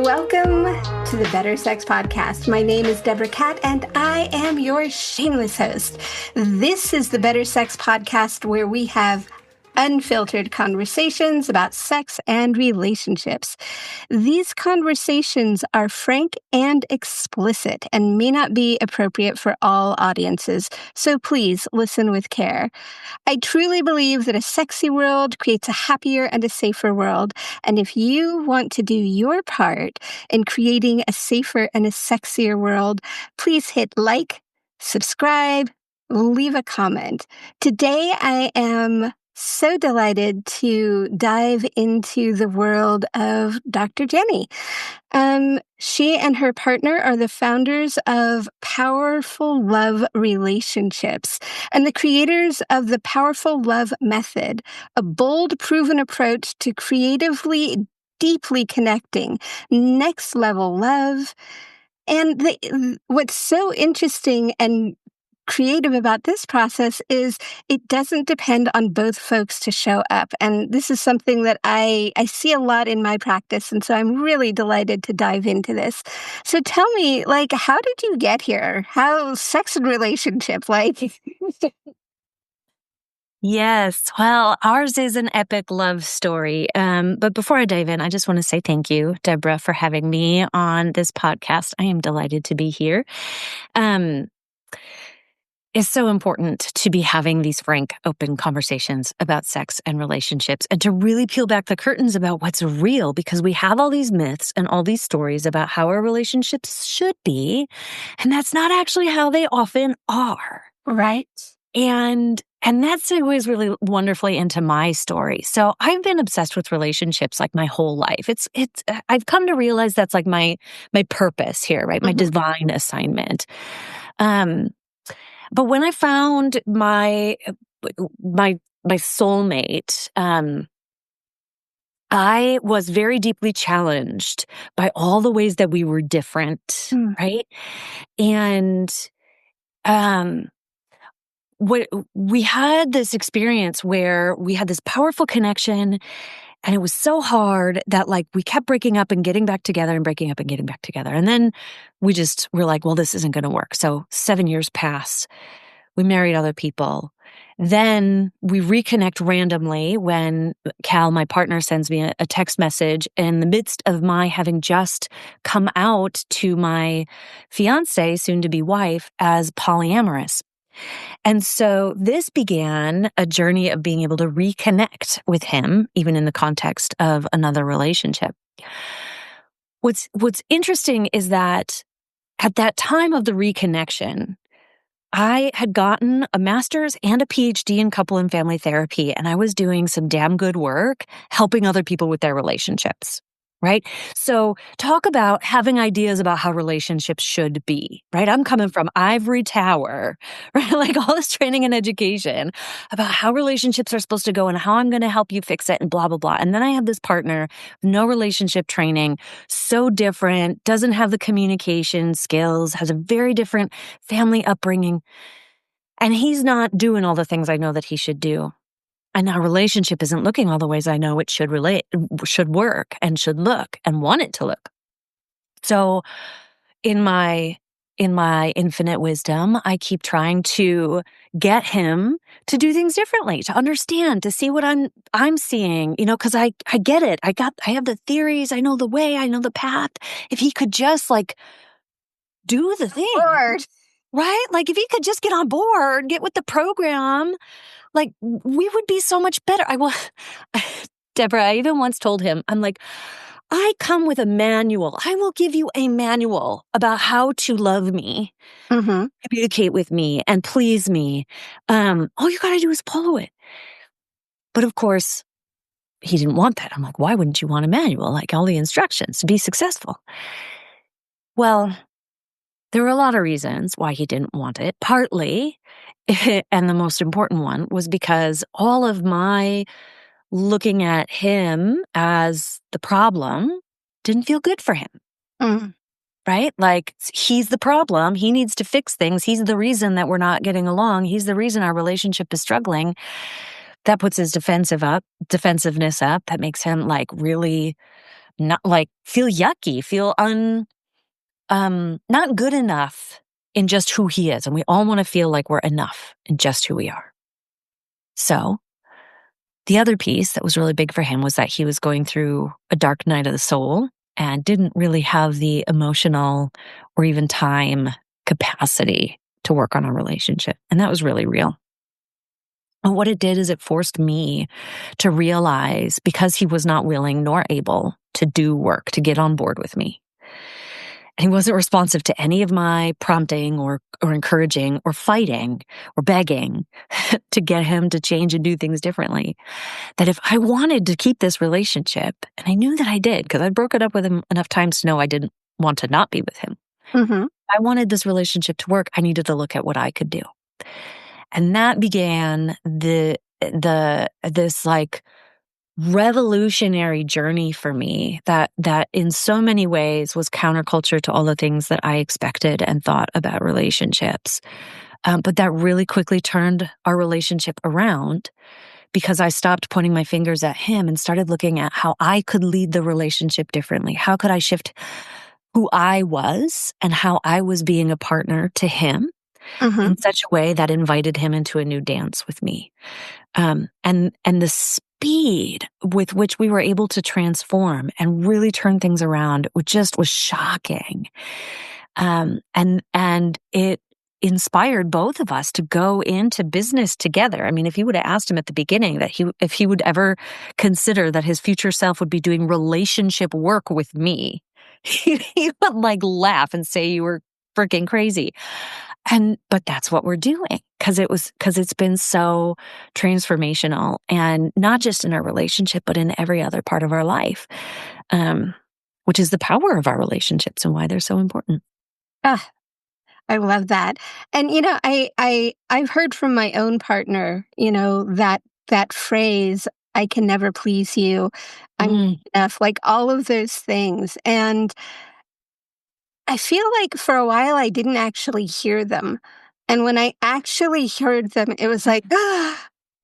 Welcome to the Better Sex Podcast. My name is Deborah Catt, and I am your shameless host. This is the Better Sex Podcast, where we have unfiltered conversations about sex and relationships. These conversations are frank and explicit and may not be appropriate for all audiences, so please listen with care. I truly believe that a sexy world creates a happier and a safer world, and if you want to do your part in creating a safer and a sexier world, please hit like, subscribe, leave a comment. Today I am so delighted to dive into the world of Dr. Jeni. She and her partner are the founders of Powerful Love Relationships and the creators of the Powerful Love Method, a bold, proven approach to creatively, deeply connecting next level love. And what's so interesting and creative about this process is it doesn't depend on both folks to show up. And this is something that I see a lot in my practice. And so I'm really delighted to dive into this. So tell me, how did you get here? How sex and relationship, Yes. Well, ours is an epic love story. But before I dive in, I just want to say thank you, Deborah, for having me on this podcast. I am delighted to be here. It's so important to be having these frank, open conversations about sex and relationships and to really peel back the curtains about what's real, because we have all these myths and all these stories about how our relationships should be, and that's not actually how they often are. Right. And that segues really wonderfully into my story. So I've been obsessed with relationships like my whole life. I've come to realize that's like my purpose here, right? My divine assignment. But when I found my soulmate, I was very deeply challenged by all the ways that we were different, right? And we had this experience where we had this powerful connection, and it was so hard that we kept breaking up and getting back together and breaking up and getting back together. And then we're like, well, this isn't going to work. So 7 years pass. We married other people. Then we reconnect randomly when Cal, my partner, sends me a text message in the midst of my having just come out to my fiance, soon to be wife, as polyamorous. And so this began a journey of being able to reconnect with him, even in the context of another relationship. What's interesting is that at that time of the reconnection, I had gotten a master's and a PhD in couple and family therapy, and I was doing some damn good work helping other people with their relationships, right? So talk about having ideas about how relationships should be, right? I'm coming from ivory tower, right? All this training and education about how relationships are supposed to go and how I'm going to help you fix it and blah, blah, blah. And then I have this partner, no relationship training, so different, doesn't have the communication skills, has a very different family upbringing. And he's not doing all the things I know that he should do. And our relationship isn't looking all the ways I know it should work and should look and want it to look. So in my infinite wisdom, I keep trying to get him to do things differently, to understand, to see what I'm seeing, because I get it. I have the theories, I know the way, I know the path. If he could just do the thing. Right? If he could just get on board, get with the program, we would be so much better. Deborah, I even once told him, I'm like, I come with a manual. I will give you a manual about how to love me, communicate with me, and please me. All you got to do is follow it. But of course, he didn't want that. I'm like, why wouldn't you want a manual? All the instructions to be successful. Well, there were a lot of reasons why he didn't want it. Partly, and the most important one, was because all of my looking at him as the problem didn't feel good for him. Right? He's the problem. He needs to fix things. He's the reason that we're not getting along. He's the reason our relationship is struggling. That puts his defensiveness up. That makes him really not like feel yucky, feel not good enough in just who he is. And we all want to feel like we're enough in just who we are. So the other piece that was really big for him was that he was going through a dark night of the soul and didn't really have the emotional or even time capacity to work on a relationship. And that was really real. And what it did is it forced me to realize, because he was not willing nor able to do work, to get on board with me. And he wasn't responsive to any of my prompting or encouraging or fighting or begging to get him to change and do things differently. That if I wanted to keep this relationship, and I knew that I did, because I'd broken up with him enough times to know I didn't want to not be with him. Mm-hmm. I wanted this relationship to work. I needed to look at what I could do. And that began this like revolutionary journey for me that in so many ways was counterculture to all the things that I expected and thought about relationships. But that really quickly turned our relationship around, because I stopped pointing my fingers at him and started looking at how I could lead the relationship differently. How could I shift who I was and how I was being a partner to him in such a way that invited him into a new dance with me. And the speed with which we were able to transform and really turn things around was shocking. And it inspired both of us to go into business together. I mean, if you would have asked him at the beginning that if he would ever consider that his future self would be doing relationship work with me, he would like laugh and say you were freaking crazy. But that's what we're doing, because it's been so transformational, and not just in our relationship, but in every other part of our life, which is the power of our relationships and why they're so important. Ah, I love that. And, I've heard from my own partner, that phrase, I can never please you. I'm not enough, like all of those things. And I feel like for a while I didn't actually hear them. And when I actually heard them, it was like,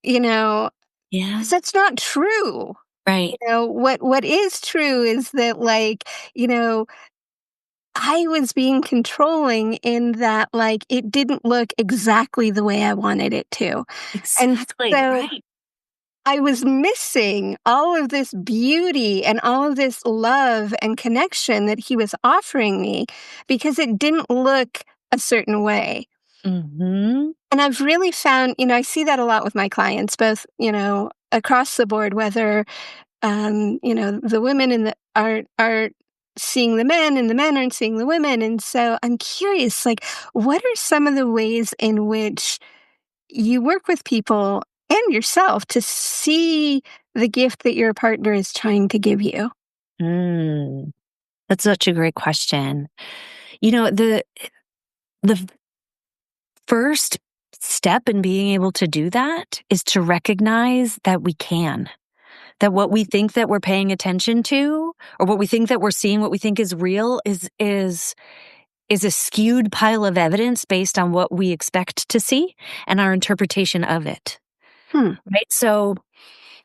you know, Yeah. 'cause that's not true. Right. What is true is that, like, I was being controlling in that, like, it didn't look exactly the way I wanted it to. And Exactly. so Right. I was missing all of this beauty and all of this love and connection that he was offering me, because it didn't look a certain way. Mm-hmm. And I've really found, I see that a lot with my clients, both, across the board, whether, the women are seeing the men and the men aren't seeing the women. And so I'm curious, like, what are some of the ways in which you work with people and yourself to see the gift that your partner is trying to give you? That's such a great question. The first step in being able to do that is to recognize that we can. That what we think that we're paying attention to, or what we think that we're seeing, what we think is real, is a skewed pile of evidence based on what we expect to see and our interpretation of it. Right? So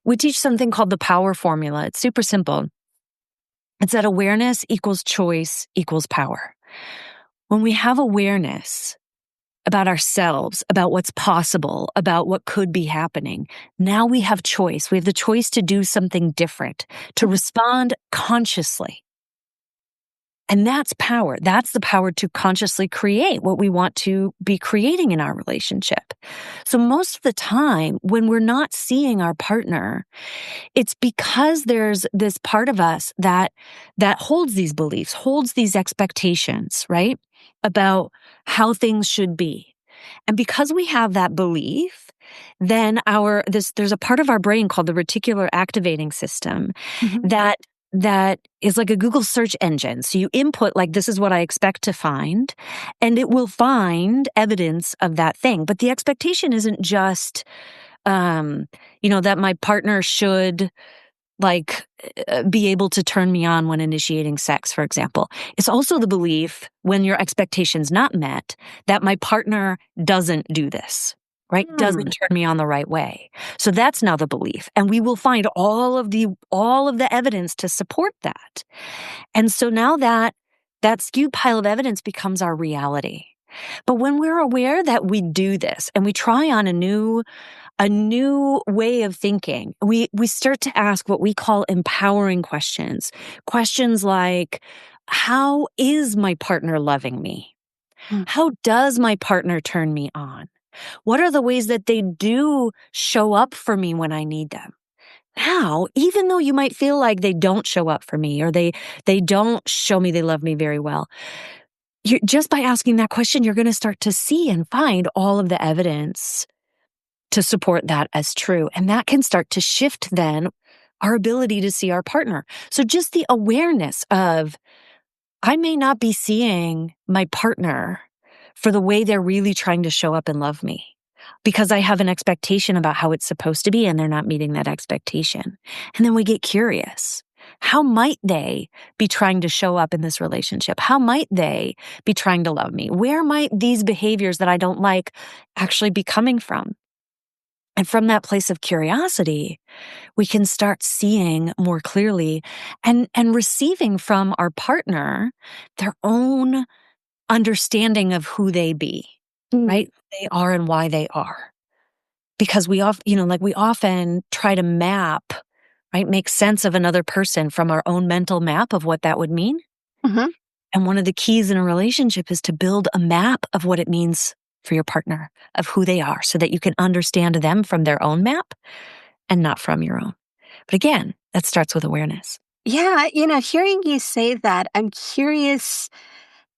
we teach something called the power formula. It's super simple. It's that awareness equals choice equals power. When we have awareness about ourselves, about what's possible, about what could be happening, now we have choice. We have the choice to do something different, to respond consciously. And that's power. That's the power to consciously create what we want to be creating in our relationship. So most of the time, when we're not seeing our partner, it's because there's this part of us that holds these beliefs, holds these expectations, right? About how things should be. And because we have that belief, then there's a part of our brain called the reticular activating system that is like a Google search engine. So you input, like, this is what I expect to find, and it will find evidence of that thing. But the expectation isn't just, that my partner should be able to turn me on when initiating sex, for example. It's also the belief, when your expectation's not met, that my partner doesn't do this, right? Doesn't turn me on the right way. So that's now the belief. And we will find all of the evidence to support that. And so now that skewed pile of evidence becomes our reality. But when we're aware that we do this and we try on a new way of thinking, we start to ask what we call empowering questions. Questions like, how is my partner loving me? How does my partner turn me on? What are the ways that they do show up for me when I need them? Now, even though you might feel like they don't show up for me or they don't show me they love me very well, just by asking that question, you're going to start to see and find all of the evidence to support that as true. And that can start to shift then our ability to see our partner. So just the awareness of, I may not be seeing my partner for the way they're really trying to show up and love me because I have an expectation about how it's supposed to be and they're not meeting that expectation. And then we get curious. How might they be trying to show up in this relationship? How might they be trying to love me? Where might these behaviors that I don't like actually be coming from? And from that place of curiosity, we can start seeing more clearly and receiving from our partner their own understanding of who they be, right? Who they are and why they are. Because we often try to map, right? Make sense of another person from our own mental map of what that would mean. And one of the keys in a relationship is to build a map of what it means for your partner, of who they are, so that you can understand them from their own map and not from your own. But again, that starts with awareness. Yeah, hearing you say that, I'm curious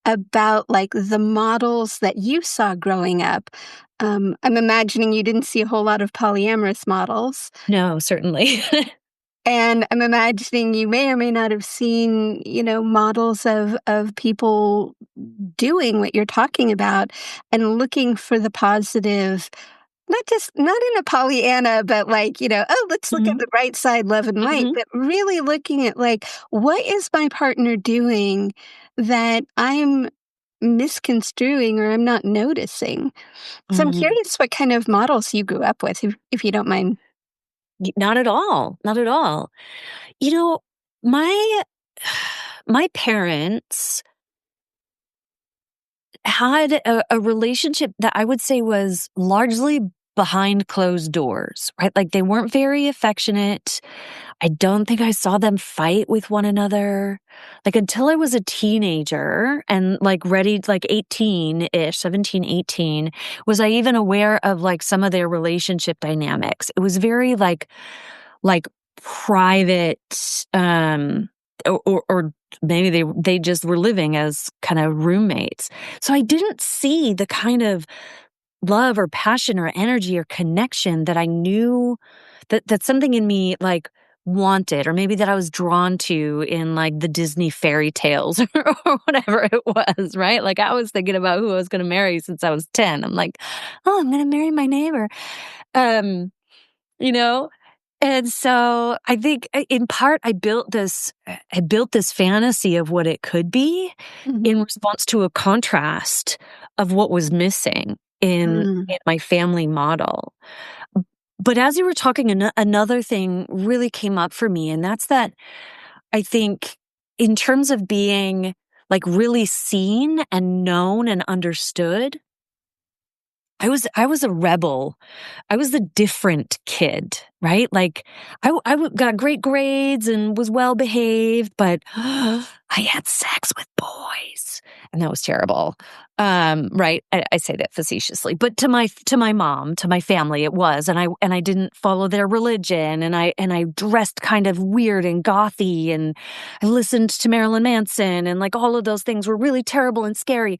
about like the models that you saw growing up. I'm imagining you didn't see a whole lot of polyamorous models. No, certainly. And I'm imagining you may or may not have seen, models of people doing what you're talking about and looking for the positive, not in a Pollyanna, but like, oh, let's look at the bright side, love and light, but really looking at like, what is my partner doing that I'm misconstruing or I'm not noticing? So I'm curious what kind of models you grew up with, if you don't mind. Not at all. Not at all. My my parents had a relationship that I would say was largely behind closed doors, right? Like they weren't very affectionate. I don't think I saw them fight with one another. Like until I was a teenager and like ready, like 18-ish, 17, 18, was I even aware of like some of their relationship dynamics. It was very like private, or maybe they just were living as kind of roommates. So I didn't see the kind of love or passion or energy or connection that I knew that something in me like wanted, or maybe that I was drawn to in like the Disney fairy tales or whatever it was, right? Like I was thinking about who I was going to marry since I was 10. I'm like, oh, I'm going to marry my neighbor. You know? And so I think in part I built this fantasy of what it could be in response to a contrast of what was missing in my family model. But as you were talking, another thing really came up for me, and that's that I think in terms of being like really seen and known and understood, I was a rebel. I was the different kid, right? Like I got great grades and was well behaved, but I had sex with boys, and that was terrible. Right? I say that facetiously, but to my mom, to my family, it was, and I didn't follow their religion, and I dressed kind of weird and gothy, and I listened to Marilyn Manson, and like all of those things were really terrible and scary.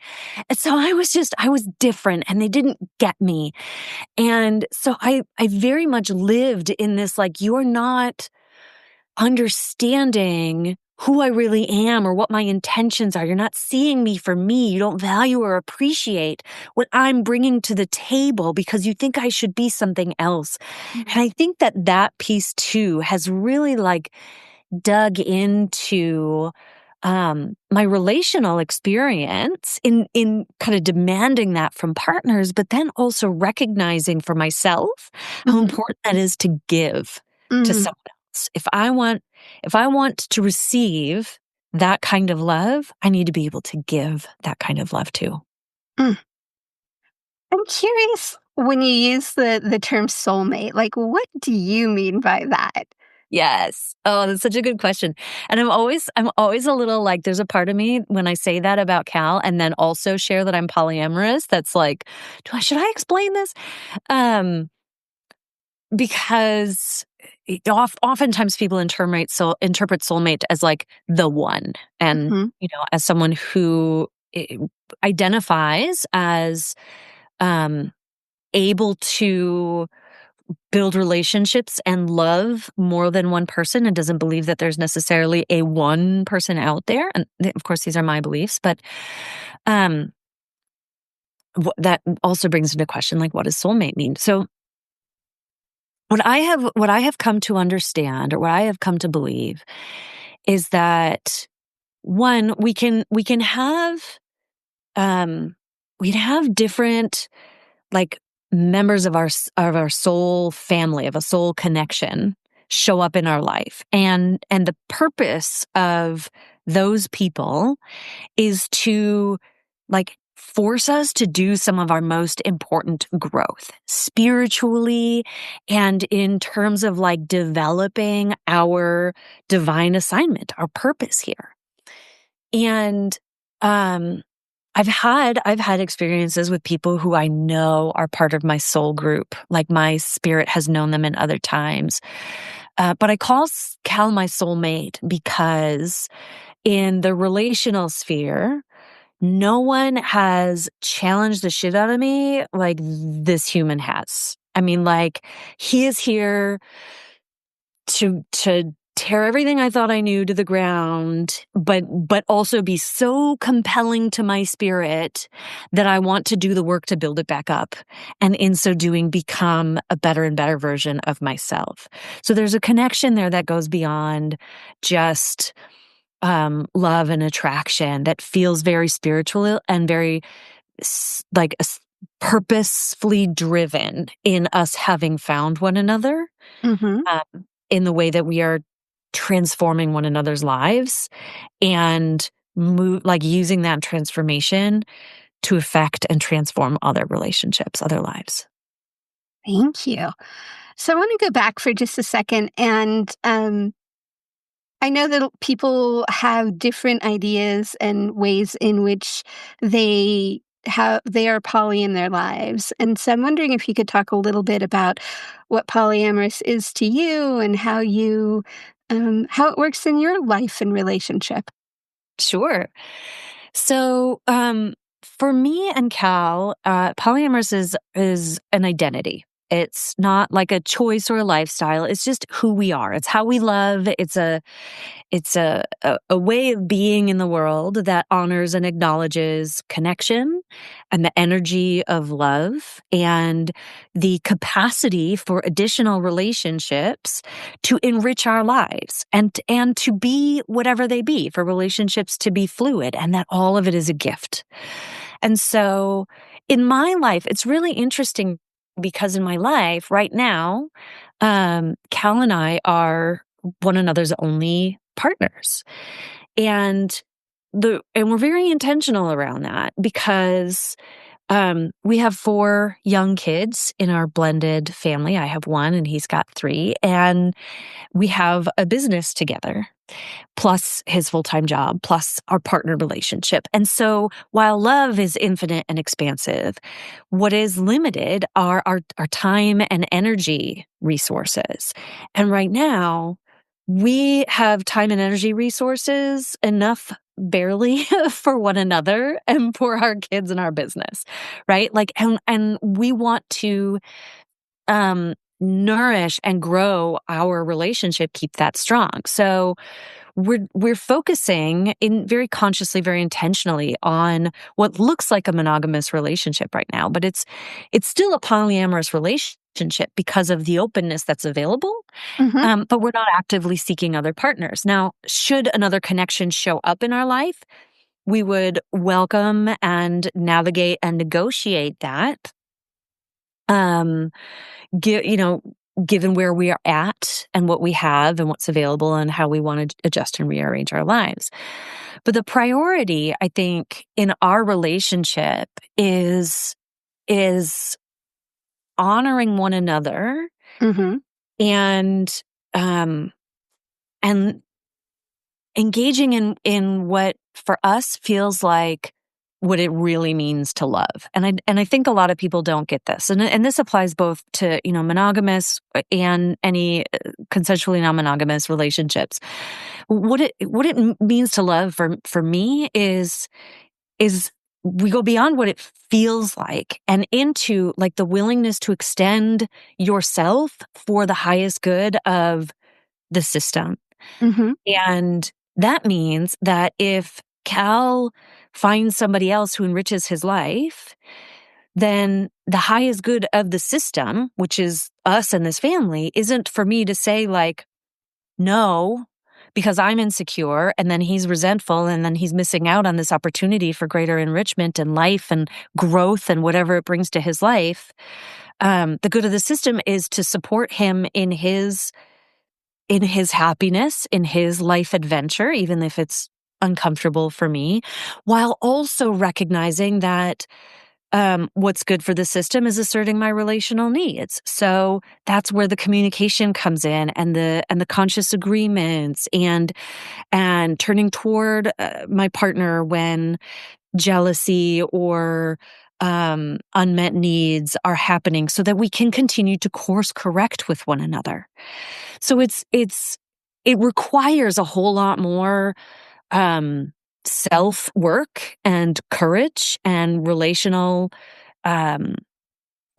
And so I was different, and they didn't get me. And so I very much lived in this, like, you're not understanding who I really am or what my intentions are. You're not seeing me for me. You don't value or appreciate what I'm bringing to the table because you think I should be something else. And I think that piece too has really like dug into my relational experience in kind of demanding that from partners, but then also recognizing for myself how important that is to give to someone else. If I want to receive that kind of love, I need to be able to give that kind of love too. Mm. I'm curious when you use the term soulmate, like what do you mean by that? Yes. Oh, that's such a good question. And I'm always a little like, there's a part of me when I say that about Cal and then also share that I'm polyamorous. That's like, should I explain this? Because oftentimes people interpret soulmate as like the one, and as someone who identifies as able to build relationships and love more than one person and doesn't believe that there's necessarily a one person out there. And of course, these are my beliefs, but that also brings into question, like, what does soulmate mean? So what I have come to understand, or what I have come to believe, is that one, we can have different, like, members of our soul family, of a soul connection, show up in our life. And the purpose of those people is to, like, force us to do some of our most important growth spiritually and in terms of, like, developing our divine assignment, our purpose here. And I've had experiences with people who I know are part of my soul group, like my spirit has known them in other times. But I call Cal my soulmate because in the relational sphere, no one has challenged the shit out of me like this human has. I mean, like, he is here to tear everything I thought I knew to the ground, but also be so compelling to my spirit that I want to do the work to build it back up. And in so doing, become a better and better version of myself. So there's a connection there that goes beyond just love and attraction, that feels very spiritual and very like purposefully driven in us having found one another, in the way that we are transforming one another's lives and using that transformation to affect and transform other relationships, other lives. Thank you. So I want to go back for just a second. And I know that people have different ideas and ways in which they are poly in their lives. And so I'm wondering if you could talk a little bit about what polyamorous is to you and how it works in your life and relationship. Sure. So, for me and Cal, polyamorous is an identity. It's not like a choice or a lifestyle. It's just who we are. It's how we love. It's a way of being in the world that honors and acknowledges connection and the energy of love and the capacity for additional relationships to enrich our lives and to be whatever they be, for relationships to be fluid, and that all of it is a gift. And so in my life, it's really interesting because in my life right now, Cal and I are one another's only partners. And we're very intentional around that because we have 4 young kids in our blended family. I have 1 and he's got 3. And we have a business together, plus his full-time job, plus our partner relationship. And so while love is infinite and expansive, what is limited are our time and energy resources. And right now, we have time and energy resources enough barely for one another and for our kids and our business, right? Like, and we want to nourish and grow our relationship, keep that strong. So we're focusing in very consciously, very intentionally on what looks like a monogamous relationship right now, but it's still a polyamorous relationship relationship because of the openness that's available. Mm-hmm. But we're not actively seeking other partners. Now, should another connection show up in our life, we would welcome and navigate and negotiate that. Given where we are at and what we have and what's available and how we want to adjust and rearrange our lives. But the priority, I think, in our relationship is honoring one another Mm-hmm. and and engaging in what for us feels like what it really means to love. And I think a lot of people don't get this. And this applies both to, monogamous and any consensually non-monogamous relationships. What it means to love for me is we go beyond what it feels like and into like the willingness to extend yourself for the highest good of the system. Mm-hmm. And that means that if Cal finds somebody else who enriches his life, then the highest good of the system, which is us and this family, isn't for me to say like, no, because I'm insecure and then he's resentful and then he's missing out on this opportunity for greater enrichment and life and growth and whatever it brings to his life. The good of the system is to support him in his happiness, in his life adventure, even if it's uncomfortable for me, while also recognizing that what's good for the system is asserting my relational needs. So that's where the communication comes in, and the conscious agreements, and turning toward my partner when jealousy or unmet needs are happening, so that we can continue to course correct with one another. So it requires a whole lot more self-work and courage and relational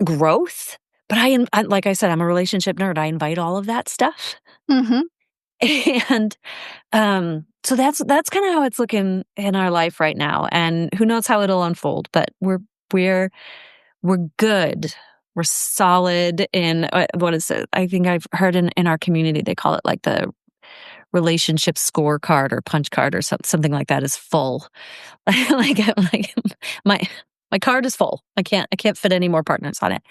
growth. But like I said, I'm a relationship nerd. I invite all of that stuff. Mm-hmm. And so that's kind of how it's looking in our life right now. And who knows how it'll unfold, but we're good. We're solid in what is it? I think I've heard in our community, they call it like the relationship scorecard or punch card or something like that is full. like my card is full. I can't fit any more partners on it.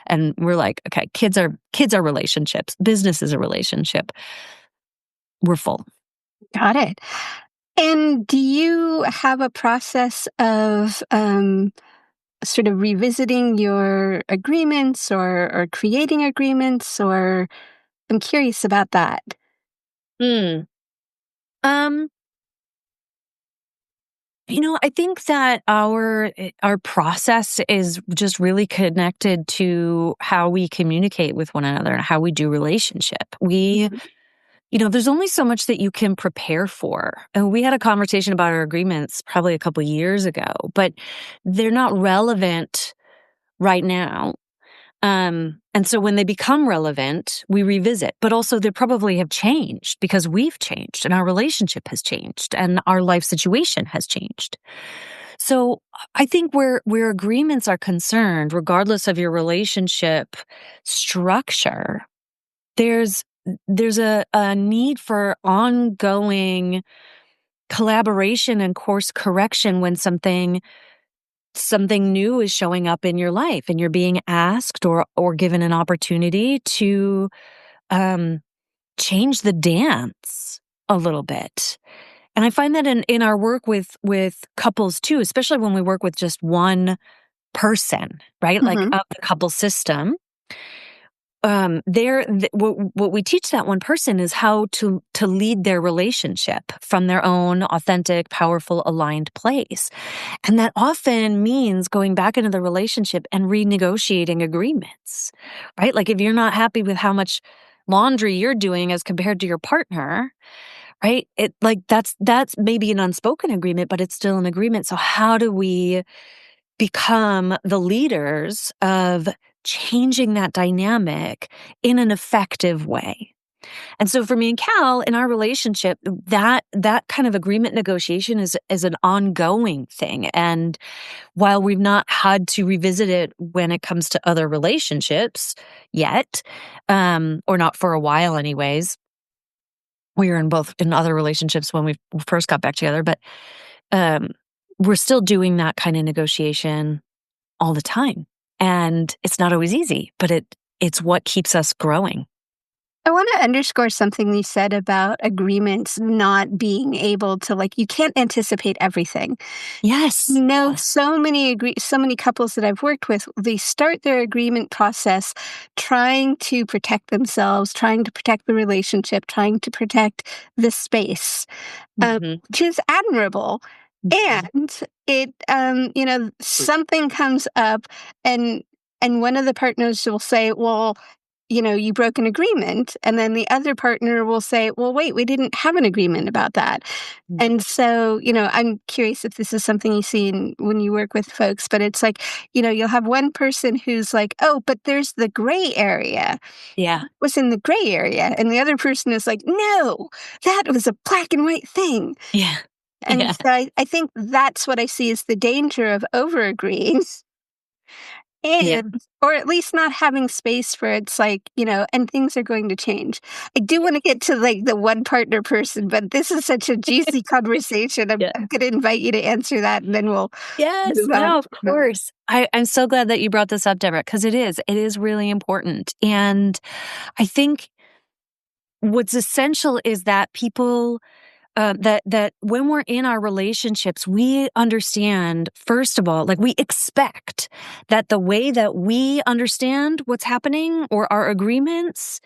And we're like, okay, kids are relationships. Business is a relationship. We're full. Got it. And do you have a process of sort of revisiting your agreements or creating agreements, or I'm curious about that. Hmm. I think that our process is just really connected to how we communicate with one another and how we do relationship. There's only so much that you can prepare for. And we had a conversation about our agreements probably a couple years ago, but they're not relevant right now. And so when they become relevant, we revisit, but also they probably have changed because we've changed and our relationship has changed and our life situation has changed. So I think where agreements are concerned, regardless of your relationship structure, there's a need for ongoing collaboration and course correction when something new is showing up in your life and you're being asked or given an opportunity to change the dance a little bit. And I find that in our work with couples too, especially when we work with just one person, right? Like Mm-hmm. of the couple system. What we teach that one person is how to lead their relationship from their own authentic, powerful, aligned place. And that often means going back into the relationship and renegotiating agreements, right? Like if you're not happy with how much laundry you're doing as compared to your partner, right? It like that's maybe an unspoken agreement, but it's still an agreement. So how do we become the leaders of changing that dynamic in an effective way? And so for me and Cal in our relationship, that kind of agreement negotiation is an ongoing thing. And while we've not had to revisit it when it comes to other relationships yet, or not for a while anyways, we were in other relationships when we first got back together, but we're still doing that kind of negotiation all the time. And it's not always easy, but it's what keeps us growing. I want to underscore something you said about agreements not being able to, like, you can't anticipate everything. Yes. No, so many couples that I've worked with, they start their agreement process trying to protect themselves, trying to protect the relationship, trying to protect the space, which is admirable. And it, something comes up, and one of the partners will say, "Well, you broke an agreement," and then the other partner will say, "Well, wait, we didn't have an agreement about that." And so, I'm curious if this is something you see when you work with folks, but it's like, you'll have one person who's like, "Oh, but there's the gray area." Yeah. What's in the gray area? And the other person is like, "No, that was a black and white thing." Yeah. And Yeah. so I think that's what I see as the danger of over agreeing. Yeah. Or at least not having space for it's like, and things are going to change. I do want to get to like the one partner person, but this is such a juicy conversation. Yeah. I'm going to invite you to answer that and then we'll Yes. move on. No, of course. I'm so glad that you brought this up, Deborah, because it is really important. And I think what's essential is that people that when we're in our relationships, we understand, first of all, like we expect that the way that we understand what's happening or our agreements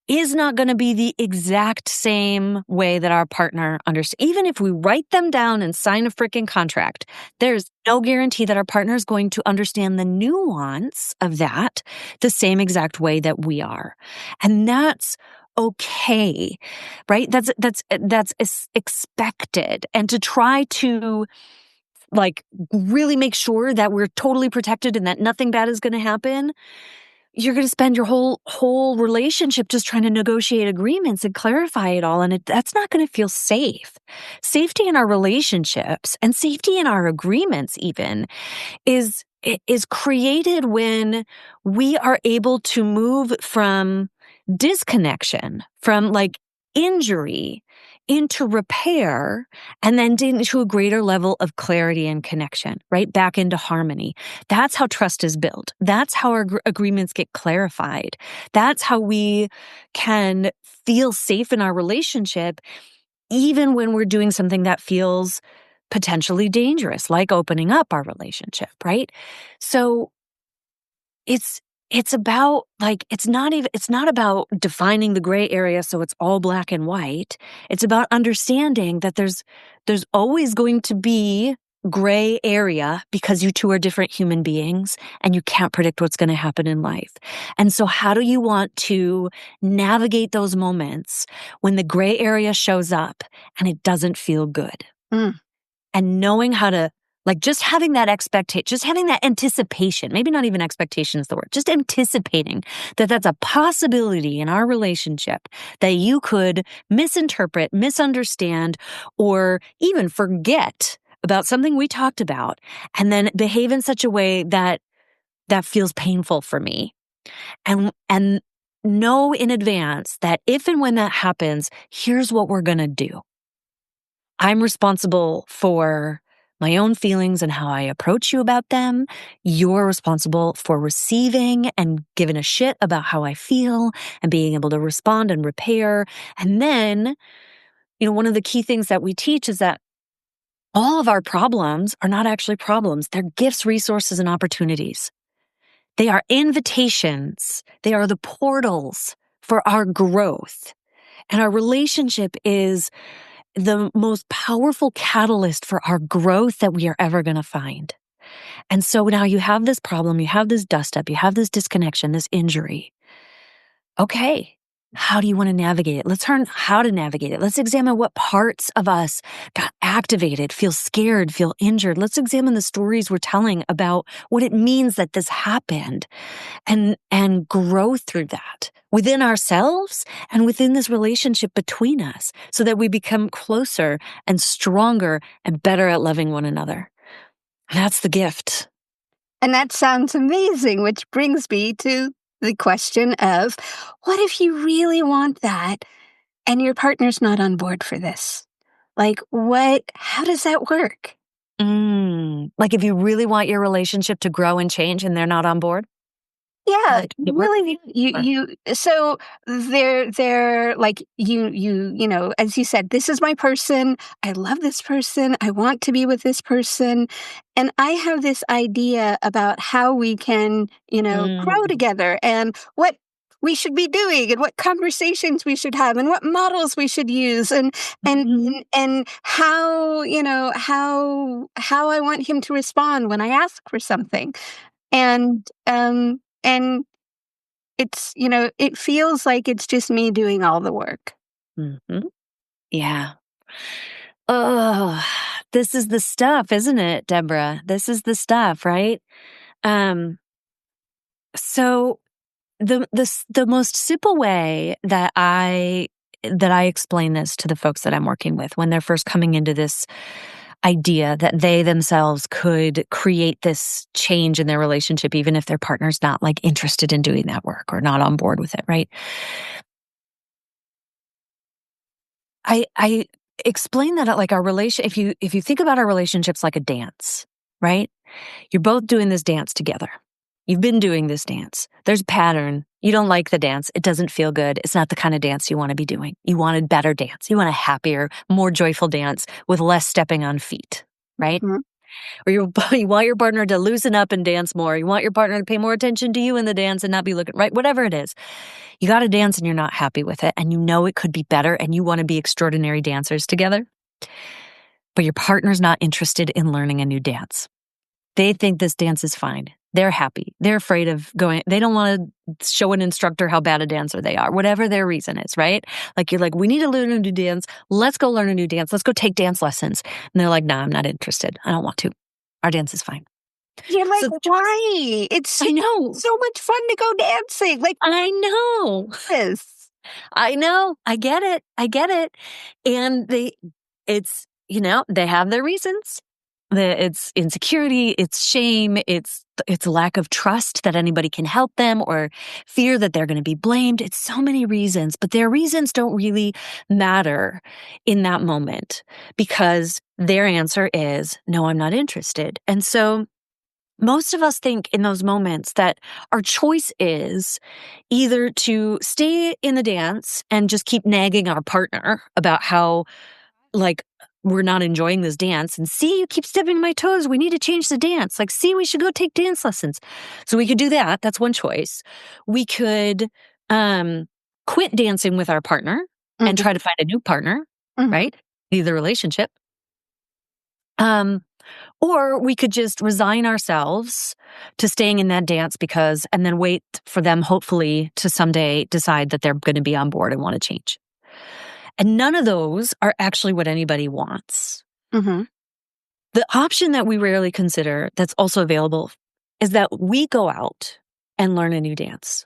is not going to be the exact same way that our partner understands. Even if we write them down and sign a freaking contract, there's no guarantee that our partner is going to understand the nuance of that the same exact way that we are. And that's okay, right? That's expected. And to try to like really make sure that we're totally protected and that nothing bad is going to happen, you're going to spend your whole relationship just trying to negotiate agreements and clarify it all. And that's not going to feel safe. Safety in our relationships and safety in our agreements even is created when we are able to move from disconnection, from like injury into repair, and then into a greater level of clarity and connection, right? Back into harmony. That's how trust is built. That's how our agreements get clarified. That's how we can feel safe in our relationship, even when we're doing something that feels potentially dangerous, like opening up our relationship, right? So it's about like, it's not about defining the gray area so it's all black and white. It's about understanding that there's always going to be gray area because you two are different human beings and you can't predict what's going to happen in life. And so how do you want to navigate those moments when the gray area shows up and it doesn't feel good? And knowing how to, like, just having that expectation, just having that anticipation, maybe not even expectation is the word, just anticipating that that's a possibility in our relationship that you could misinterpret, misunderstand, or even forget about something we talked about and then behave in such a way that feels painful for me. And know in advance that if and when that happens, here's what we're going to do. I'm responsible for my own feelings and how I approach you about them. You're responsible for receiving and giving a shit about how I feel and being able to respond and repair. And then, one of the key things that we teach is that all of our problems are not actually problems. They're gifts, resources, and opportunities. They are invitations. They are the portals for our growth. And our relationship is the most powerful catalyst for our growth that we are ever going to find. And so now you have this problem, you have this dust up, you have this disconnection, this injury. Okay, How do you want to navigate it? Let's learn how to navigate it. Let's examine what parts of us got activated, feel scared, feel injured. Let's examine the stories we're telling about what it means that this happened and grow through that within ourselves and within this relationship between us so that we become closer and stronger and better at loving one another. And that's the gift. And that sounds amazing, which brings me to the question of, what if you really want that and your partner's not on board for this? Like, how does that work? Like if you really want your relationship to grow and change and they're not on board? Yeah, Like, it works? really, so they're like, as you said, this is my person. I love this person. I want to be with this person. And I have this idea about how we can, grow Mm. together and what we should be doing and what conversations we should have and what models we should use and Mhm. and how, how I want him to respond when I ask for something. And it feels like it's just me doing all the work. Mhm. Yeah. Oh, this is the stuff, isn't it, Deborah? This is the stuff, right? Um, so the most simple way that I explain this to the folks that I'm working with when they're first coming into this idea that they themselves could create this change in their relationship, even if their partner's not like interested in doing that work or not on board with it, right? I explain that like our relation if you think about our relationships like a dance, right? You're both doing this dance together. You've been doing this dance. There's a pattern. You don't like the dance. It doesn't feel good. It's not the kind of dance you want to be doing. You want a better dance. You want a happier, more joyful dance with less stepping on feet, right? Mhm. Or you want your partner to loosen up and dance more. You want your partner to pay more attention to you in the dance and not be looking, right? Whatever it is. You got to dance and you're not happy with it. And you know it could be better and you want to be extraordinary dancers together. But your partner's not interested in learning a new dance. They think this dance is fine. They're happy. They're afraid of going. They don't want to show an instructor how bad a dancer they are, whatever their reason is, right? Like you're like, we need to learn a new dance. Let's go learn a new dance. Let's go take dance lessons. And they're like, nah, I'm not interested. I don't want to. Our dance is fine. You're like, So why? It's I know. so much fun to go dancing. Like I know. this. I know. I get it. I get it. And they have their reasons. It's insecurity, it's shame, it's lack of trust that anybody can help them or fear that they're going to be blamed. It's so many reasons, but their reasons don't really matter in that moment because their answer is, no, I'm not interested. And so most of us think in those moments that our choice is either to stay in the dance and just keep nagging our partner about how like we're not enjoying this dance and see, you keep stepping on my toes. We need to change the dance. Like, see, we should go take dance lessons. So we could do that. That's one choice. We could quit dancing with our partner and Mhm, try to find a new partner, mhm, right? Leave the relationship. Or we could just resign ourselves to staying in that dance and then wait for them, hopefully, to someday decide that they're going to be on board and want to change. And none of those are actually what anybody wants. mhm, The option that we rarely consider that's also available is that we go out and learn a new dance.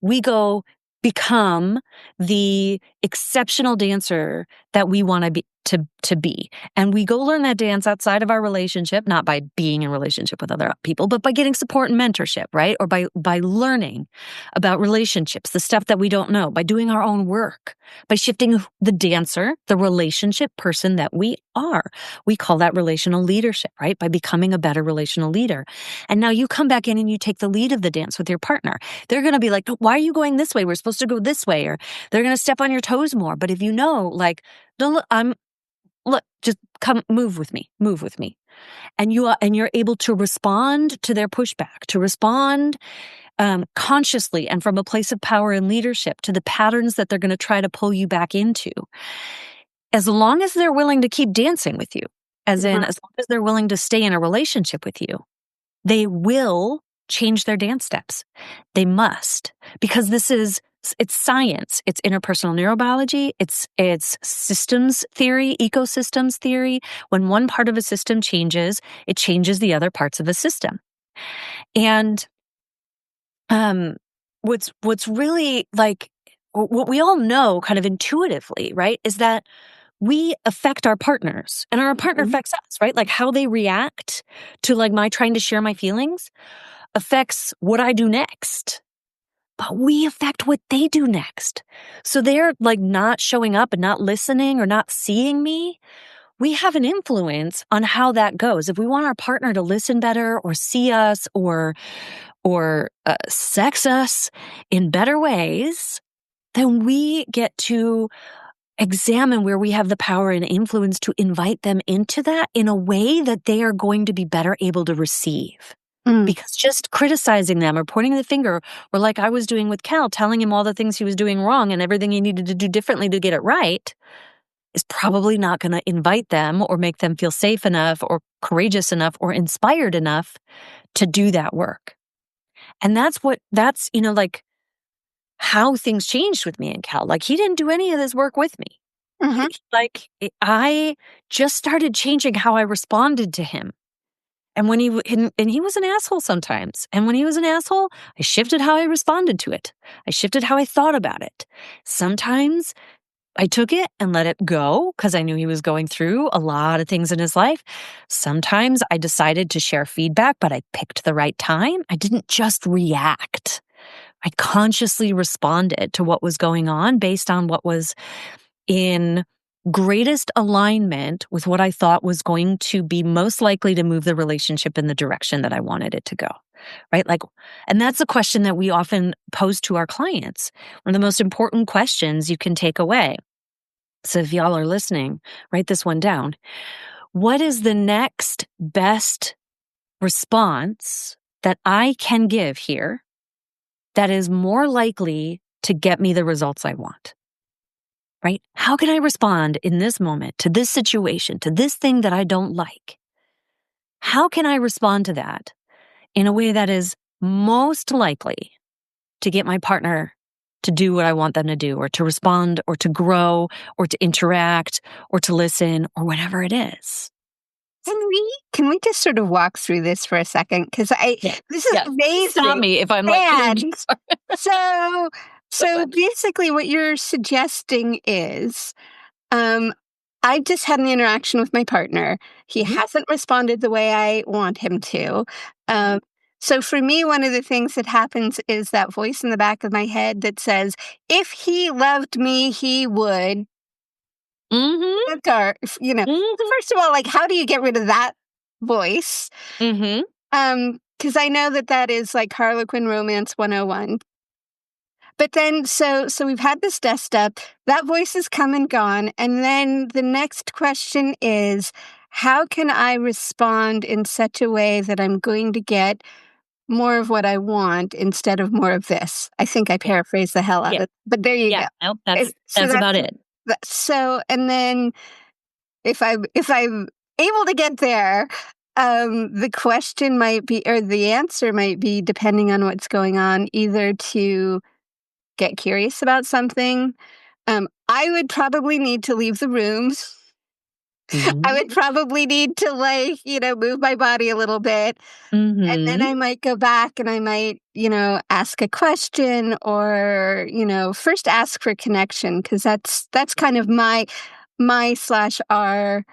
We go become the exceptional dancer that we want to be. And we go learn that dance outside of our relationship, not by being in relationship with other people, but by getting support and mentorship, right? Or by learning about relationships, the stuff that we don't know, by doing our own work, by shifting the dancer, the relationship person that we are. We call that relational leadership, right? By becoming a better relational leader. And now you come back in and you take the lead of the dance with your partner. They're going to be like, why are you going this way? We're supposed to go this way. Or they're going to step on your toes more. But if you know, like, don't look, just come, move with me. And you're able to respond to their pushback, to respond consciously and from a place of power and leadership to the patterns that they're going to try to pull you back into. As long as they're willing to keep dancing with you, as mhm. long as they're willing to stay in a relationship with you, they will change their dance steps. They must, because this is It's science. It's interpersonal neurobiology. It's systems theory, ecosystems theory. When one part of a system changes, it changes the other parts of a system. And what's really like what we all know kind of intuitively, right, is that we affect our partners and our partner affects us, right? Like how they react to like my trying to share my feelings affects what I do next. But we affect what they do next. So they're like not showing up and not listening or not seeing me. We have an influence on how that goes. If we want our partner to listen better or see us or sex us in better ways, then we get to examine where we have the power and influence to invite them into that in a way that they are going to be better able to receive. Because just criticizing them or pointing the finger, or like I was doing with Cal, telling him all the things he was doing wrong and everything he needed to do differently to get it right, is probably not going to invite them or make them feel safe enough or courageous enough or inspired enough to do that work. And that's, like how things changed with me and Cal. Like he didn't do any of this work with me. Like I just started changing how I responded to him. And when he was an asshole sometimes. And when he was an asshole, I shifted how I responded to it. I shifted how I thought about it. Sometimes I took it and let it go because I knew he was going through a lot of things in his life. Sometimes I decided to share feedback, but I picked the right time. I didn't just react. I consciously responded to what was going on based on what was in greatest alignment with what I thought was going to be most likely to move the relationship in the direction that I wanted it to go, right? Like, and that's a question that we often pose to our clients. One of the most important questions you can take away. So if y'all are listening, write this one down. What is the next best response that I can give here that is more likely to get me the results I want? Right? How can I respond in this moment to this situation, to this thing that I don't like? How can I respond to that in a way that is most likely to get my partner to do what I want them to do, or to respond, or to grow, or to interact, or to listen, or whatever it is? Can we just sort of walk through this for a second? Because this is amazing. Stop me if I'm like. So basically, what you're suggesting is, I just had an interaction with my partner. He hasn't responded the way I want him to. So for me, one of the things that happens is that voice in the back of my head that says, "If he loved me, he would." First of all, like, how do you get rid of that voice? Because I know that is like Harlequin Romance 101. But then, so we've had this dust up, that voice has come and gone, and then the next question is, how can I respond in such a way that I'm going to get more of what I want instead of more of this? I think I paraphrased the hell out of it, but there you go. Nope, that's about it. So, and then if I'm able to get there, the question might be, or the answer might be, depending on what's going on, either to get curious about something. I would probably need to leave the room. I would probably need to move my body a little bit. And then I might go back and I might, ask a question or, first ask for connection, because that's kind of my / our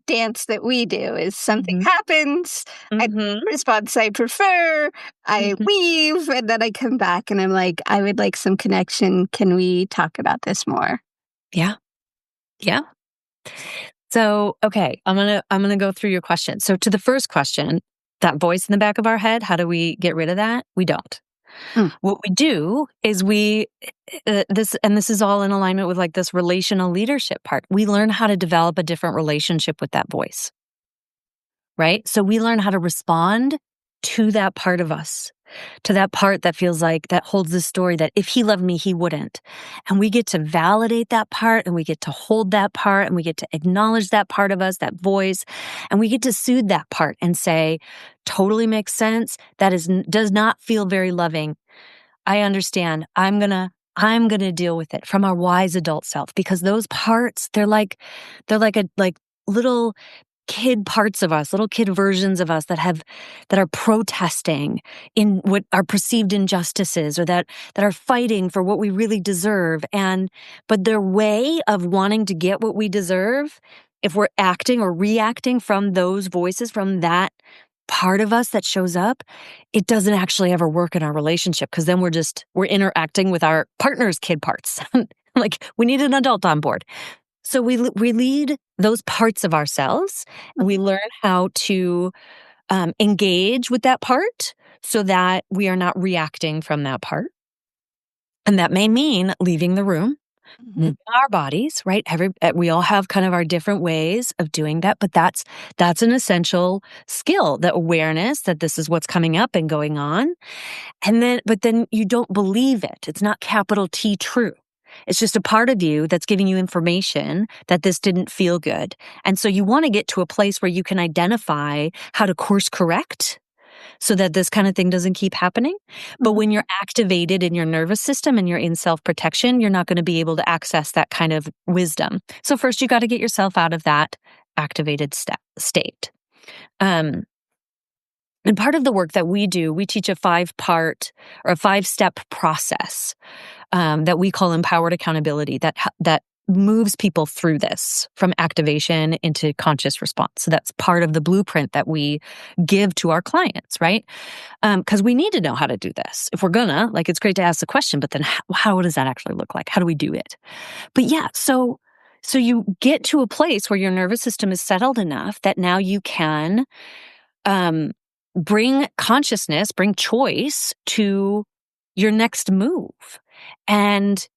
dance that we do is something happens, I response I prefer, I leave, and then I come back and I'm like, I would like some connection. Can we talk about this more? Yeah. So, okay, I'm gonna go through your question. So to the first question, that voice in the back of our head, how do we get rid of that? We don't. What we do is this is all in alignment with like this relational leadership part. We learn how to develop a different relationship with that voice, right? So we learn how to respond to that part of us, to that part that feels like, that holds the story that if he loved me, he wouldn't. And we get to validate that part, and we get to hold that part, and we get to acknowledge that part of us, that voice, and we get to soothe that part and say, totally makes sense. That does not feel very loving. I understand. I'm gonna deal with it from our wise adult self, because those parts, they're like little kid parts of us, little kid versions of us that are protesting in what are perceived injustices, or that are fighting for what we really deserve. But their way of wanting to get what we deserve, if we're acting or reacting from those voices, from that part of us that shows up, it doesn't actually ever work in our relationship, because then we're interacting with our partner's kid parts. Like, we need an adult on board. So we lead those parts of ourselves, and we learn how to engage with that part so that we are not reacting from that part. And that may mean leaving the room, moving our bodies, right? We all have kind of our different ways of doing that, but that's an essential skill, the awareness that this is what's coming up and going on. But then you don't believe it. It's not capital T true. It's just a part of you that's giving you information that this didn't feel good. And so you want to get to a place where you can identify how to course correct so that this kind of thing doesn't keep happening. But when you're activated in your nervous system and you're in self-protection, you're not going to be able to access that kind of wisdom. So first, you got to get yourself out of that activated state. And part of the work that we do, we teach a 5-part or a 5-step process that we call empowered accountability, that moves people through this from activation into conscious response. So that's part of the blueprint that we give to our clients, right? Because we need to know how to do this. If we're gonna, it's great to ask the question, but then how does that actually look like? How do we do it? But yeah, so you get to a place where your nervous system is settled enough that now you can bring consciousness, bring choice to your next move. And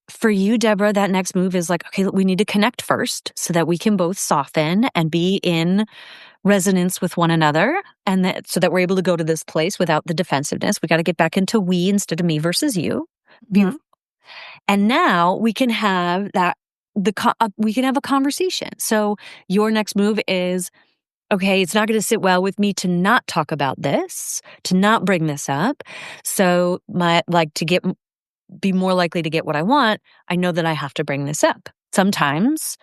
for you, Deborah, that next move is okay, we need to connect first so that we can both soften and be in resonance with one another, and so that we're able to go to this place without the defensiveness. We got to get back into we instead of me versus you. Beautiful. And now we can have we can have a conversation. So your next move is, okay, it's not going to sit well with me to not talk about this, to not bring this up. So be more likely to get what I want, I know that I have to bring this up. Sometimes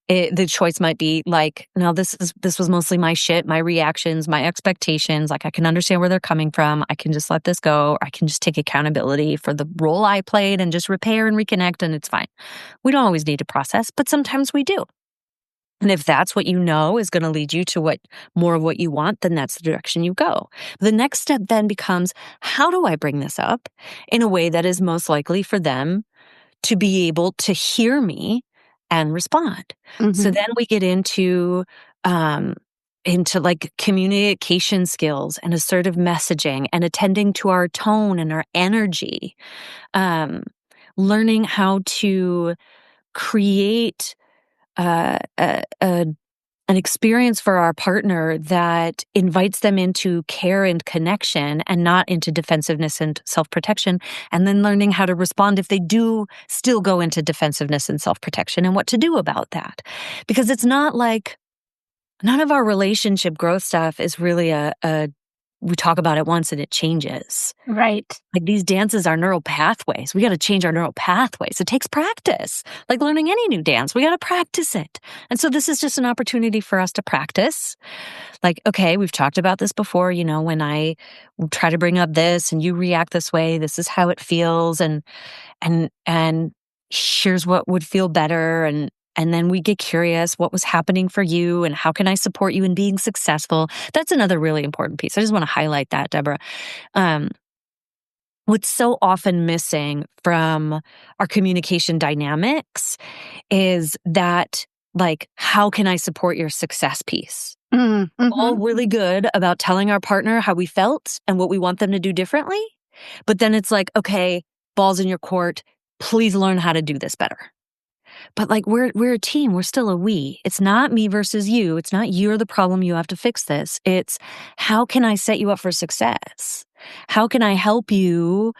the choice might be no, this was mostly my shit, my reactions, my expectations. I can understand where they're coming from. I can just let this go. Or I can just take accountability for the role I played and just repair and reconnect, and it's fine. We don't always need to process, but sometimes we do. And if that's what you know is going to lead you to more of what you want, then that's the direction you go. The next step then becomes, how do I bring this up in a way that is most likely for them to be able to hear me and respond? So then we get into communication skills and assertive messaging and attending to our tone and our energy, learning how to create an experience for our partner that invites them into care and connection and not into defensiveness and self-protection, and then learning how to respond if they do still go into defensiveness and self-protection, and what to do about that. Because it's not none of our relationship growth stuff is really we talk about it once and it changes. Right. These dances are neural pathways. We got to change our neural pathways. It takes practice. Like learning any new dance, we got to practice it. And so this is just an opportunity for us to practice. Okay, we've talked about this before, when I try to bring up this and you react this way, this is how it feels. And here's what would feel better. And then we get curious, what was happening for you and how can I support you in being successful? That's another really important piece. I just want to highlight that, Deborah. What's so often missing from our communication dynamics is that, how can I support your success piece? All really good about telling our partner how we felt and what we want them to do differently. But then it's okay, ball's in your court. Please learn how to do this better. But we're a team. We're still a we. It's not me versus you. It's not you're the problem. You have to fix this. It's how can I set you up for success? How can I help you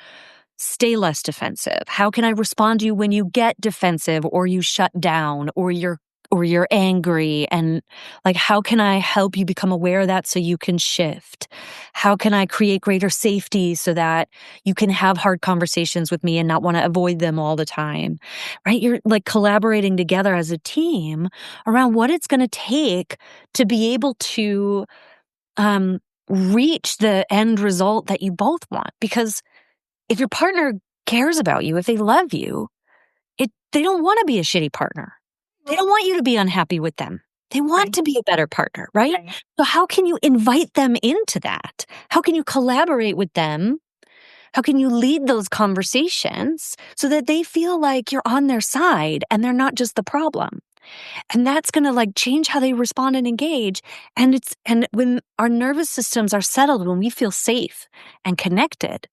stay less defensive? How can I respond to you when you get defensive or you shut down or you're you're angry, and like, how can I help you become aware of that so you can shift? How can I create greater safety so that you can have hard conversations with me and not want to avoid them all the time, right? You're like collaborating together as a team around what it's going to take to be able to reach the end result that you both want. Because if your partner cares about you, if they love you, they don't want to be a shitty partner. They don't want you to be unhappy with them. They want to be a better partner, right? So how can you invite them into that? How can you collaborate with them? How can you lead those conversations so that they feel like you're on their side and they're not just the problem? And that's going to like change how they respond and engage. And when our nervous systems are settled, when we feel safe and connected,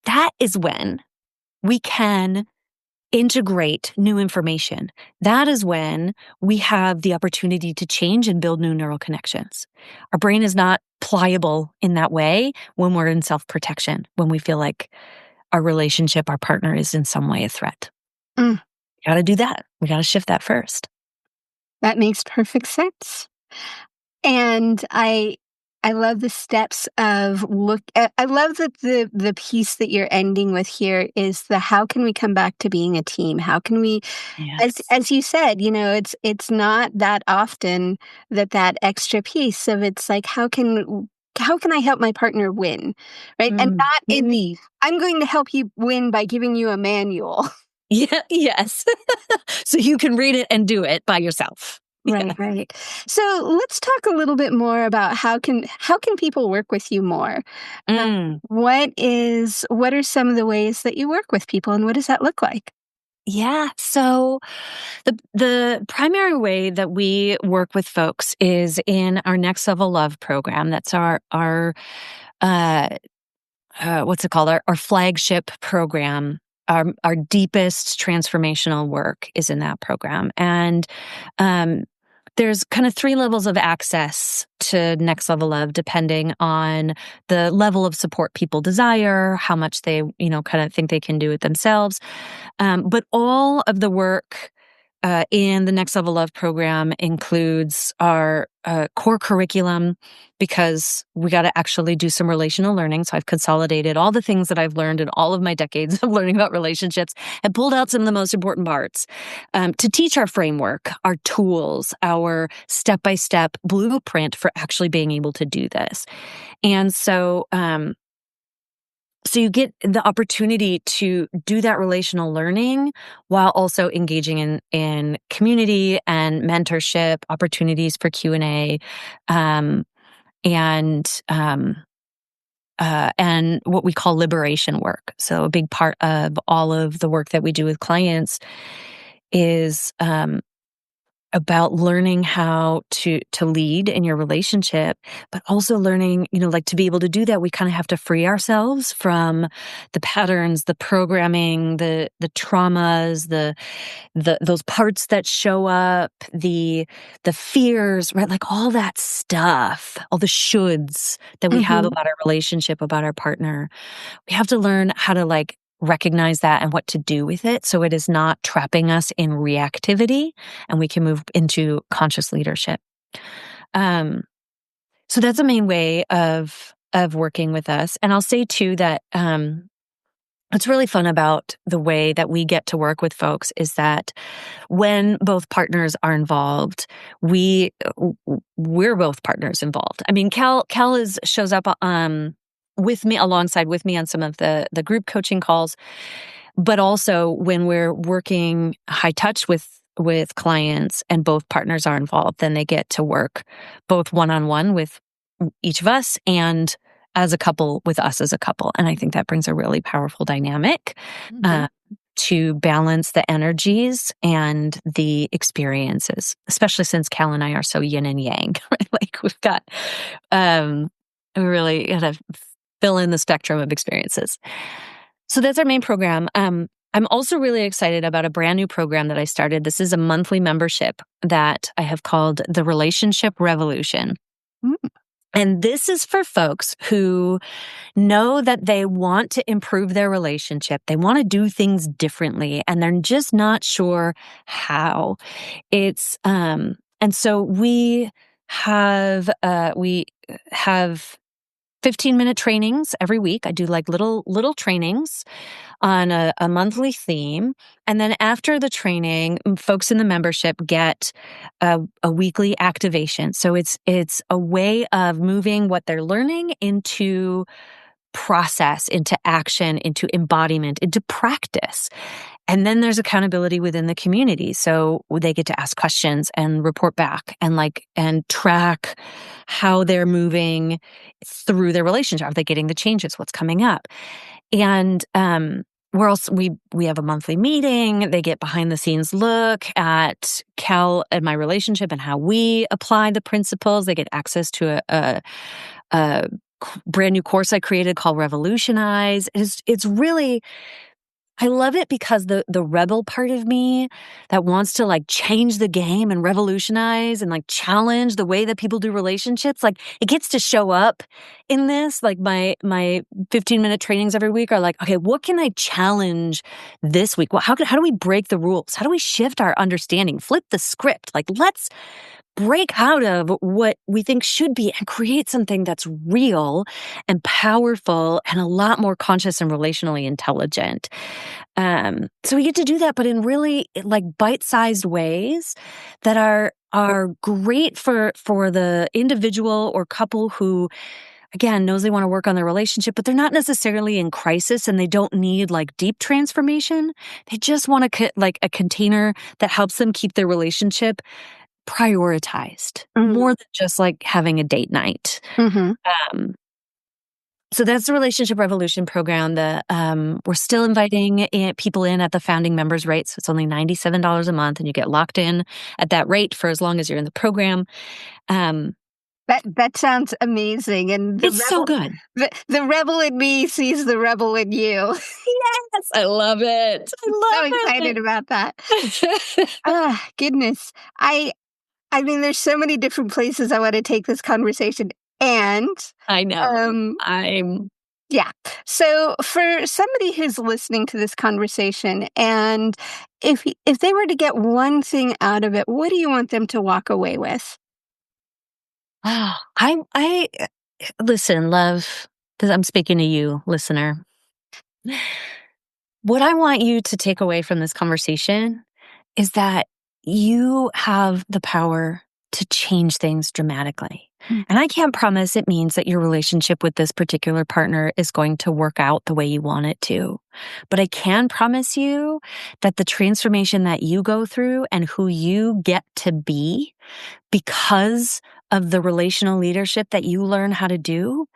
that is when we can integrate new information. That is when we have the opportunity to change and build new neural connections. Our brain is not pliable in that way when we're in self-protection, when we feel like our relationship, our partner is in some way a threat. We got to do that. We got to shift that first. That makes perfect sense. And I love the steps of I love that the piece that you're ending with here is the how can we come back to being a team? How can we, as you said, it's not that often that extra piece of it's like how can I help my partner win, right? And not in the I'm going to help you win by giving you a manual. Yeah. Yes. So you can read it and do it by yourself. Right. So let's talk a little bit more about how can people work with you more? What are some of the ways that you work with people, and what does that look like? Yeah. So the primary way that we work with folks is in our Next Level Love program. That's our what's it called? Our flagship program. Our deepest transformational work is in that program. And there's kind of 3 levels of access to Next Level Love, depending on the level of support people desire, how much they, kind of think they can do it themselves. But all of the work in the Next Level Love program includes our core curriculum, because we got to actually do some relational learning. So I've consolidated all the things that I've learned in all of my decades of learning about relationships and pulled out some of the most important parts to teach our framework, our tools, our step-by-step blueprint for actually being able to do this. And so you get the opportunity to do that relational learning while also engaging in community and mentorship, opportunities for Q&A, and what we call liberation work. So a big part of all of the work that we do with clients is about learning how to lead in your relationship, but also learning, to be able to do that, we kind of have to free ourselves from the patterns, the programming, the traumas, those parts that show up, the fears, right? Like all that stuff, all the shoulds that we have about our relationship, about our partner. We have to learn how to recognize that and what to do with it so it is not trapping us in reactivity and we can move into conscious leadership. So that's a main way of working with us. And I'll say too that what's really fun about the way that we get to work with folks is that when both partners are involved, we're both partners involved. I mean, Cal shows up alongside with me on some of the group coaching calls, but also when we're working high touch with clients and both partners are involved, then they get to work both one-on-one with each of us and as a couple with us as a couple. And I think that brings a really powerful dynamic to balance the energies and the experiences, especially since Cal and I are so yin and yang, right? Like we've got, we really got to fill in the spectrum of experiences. So that's our main program. I'm also really excited about a brand new program that I started. This is a monthly membership that I have called the Relationship Revolution. And this is for folks who know that they want to improve their relationship. They want to do things differently, and they're just not sure how. And so we have 15-minute trainings every week. I do like little trainings on a monthly theme. And then after the training, folks in the membership get a weekly activation. So it's a way of moving what they're learning into process, into action, into embodiment, into practice. And then there's accountability within the community. So they get to ask questions and report back and track how they're moving through their relationship. Are they getting the changes? What's coming up? And we have a monthly meeting. They get behind the scenes look at Cal and my relationship and how we apply the principles. They get access to a brand new course I created called Revolutionize. It's really, I love it because the rebel part of me that wants to like change the game and revolutionize and like challenge the way that people do relationships, like it gets to show up in this. Like my 15-minute trainings every week are like, okay, what can I challenge this week? How do we break the rules? How do we shift our understanding, flip the script? Like, let's break out of what we think should be and create something that's real and powerful and a lot more conscious and relationally intelligent. So we get to do that, but in really like bite-sized ways that are great for the individual or couple who, again, knows they want to work on their relationship, but they're not necessarily in crisis and they don't need like deep transformation. They just want a container that helps them keep their relationship prioritized more than just like having a date night. So that's the Relationship Revolution program. We're still inviting people in at the founding members rate. So it's only $97 a month and you get locked in at that rate for as long as you're in the program. That sounds amazing. And it's so good. The rebel in me sees the rebel in you. Yes, I love it. So excited about that. Goodness. I mean, there's so many different places I want to take this conversation. And I know. Yeah. So for somebody who's listening to this conversation, and if they were to get one thing out of it, what do you want them to walk away with? I listen, love, because I'm speaking to you, listener. What I want you to take away from this conversation is that you have the power to change things dramatically. And I can't promise it means that your relationship with this particular partner is going to work out the way you want it to. But I can promise you that the transformation that you go through and who you get to be because of the relational leadership that you learn how to do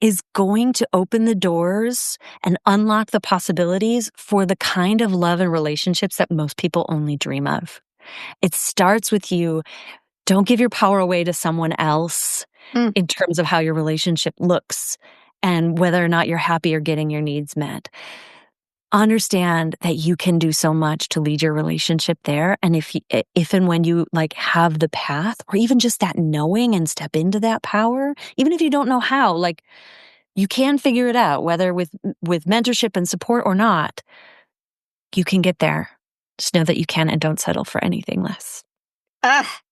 is going to open the doors and unlock the possibilities for the kind of love and relationships that most people only dream of. It starts with you. Don't give your power away to someone else in terms of how your relationship looks and whether or not you're happy or getting your needs met. Understand that you can do so much to lead your relationship there. And if and when you like have the path or even just that knowing and step into that power, even if you don't know how, like you can figure it out, whether with mentorship and support or not, you can get there. Just know that you can and don't settle for anything less.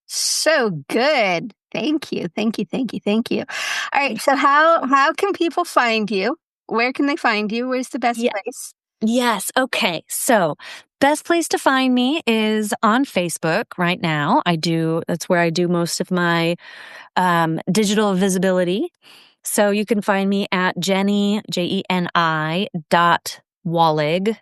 So good. Thank you. Thank you. Thank you. Thank you. All right. So how can people find you? Where can they find you? Where's the best place? Yes. Okay. So best place to find me is on Facebook right now. That's where I do most of my digital visibility. So you can find me at Jeni, Jeni .Wahlig, WAHLIG.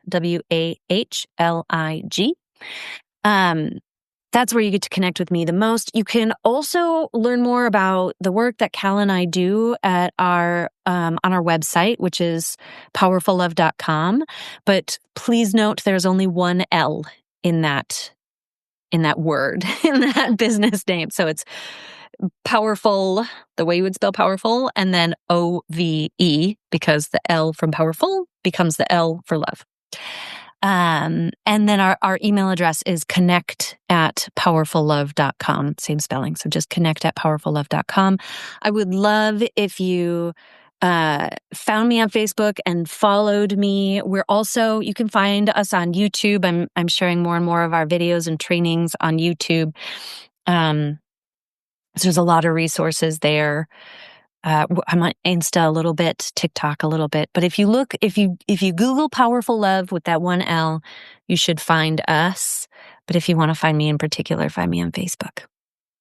That's where you get to connect with me the most. You can also learn more about the work that Cal and I do at our on our website, which is powerfullove.com. But please note there's only one L in that word, in that business name. So it's powerful, the way you would spell powerful, and then OVE, because the L from powerful becomes the L for love. And then our email address is connect@powerfullove.com. Same spelling. So just connect@powerfullove.com. I would love if you found me on Facebook and followed me. You can find us on YouTube. I'm sharing more and more of our videos and trainings on YouTube. So there's a lot of resources there. I'm on Insta a little bit, TikTok a little bit. But if you Google Powerful Love with that one L, you should find us. But if you want to find me in particular, find me on Facebook.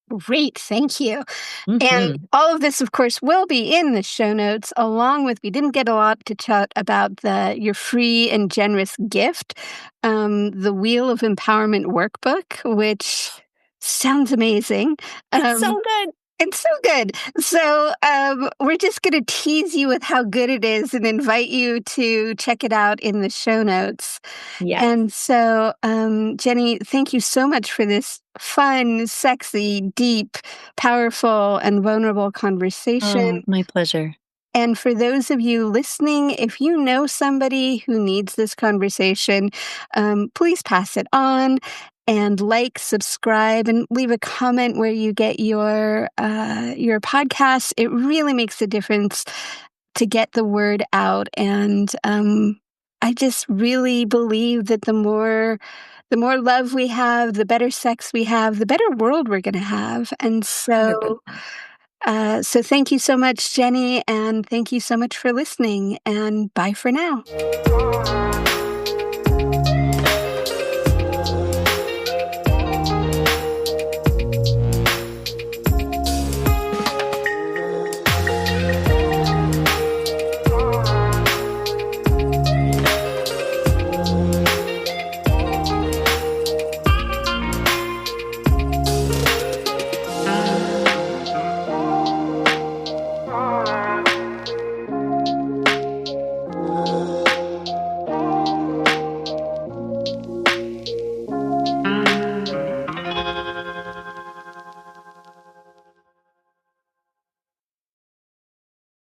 Great, thank you. Mm-hmm. And all of this, of course, will be in the show notes, along with, we didn't get a lot to chat about your free and generous gift, the Wheel of Empowerment workbook, which sounds amazing. It's so good. It's so good. So we're just going to tease you with how good it is and invite you to check it out in the show notes. Yes. And so, Jeni, thank you so much for this fun, sexy, deep, powerful, and vulnerable conversation. Oh, my pleasure. And for those of you listening, if you know somebody who needs this conversation, please pass it on. And subscribe, and leave a comment where you get your podcasts. It really makes a difference to get the word out. And I just really believe that the more love we have, the better sex we have, the better world we're going to have. And so, so thank you so much, Jeni, and thank you so much for listening. And bye for now.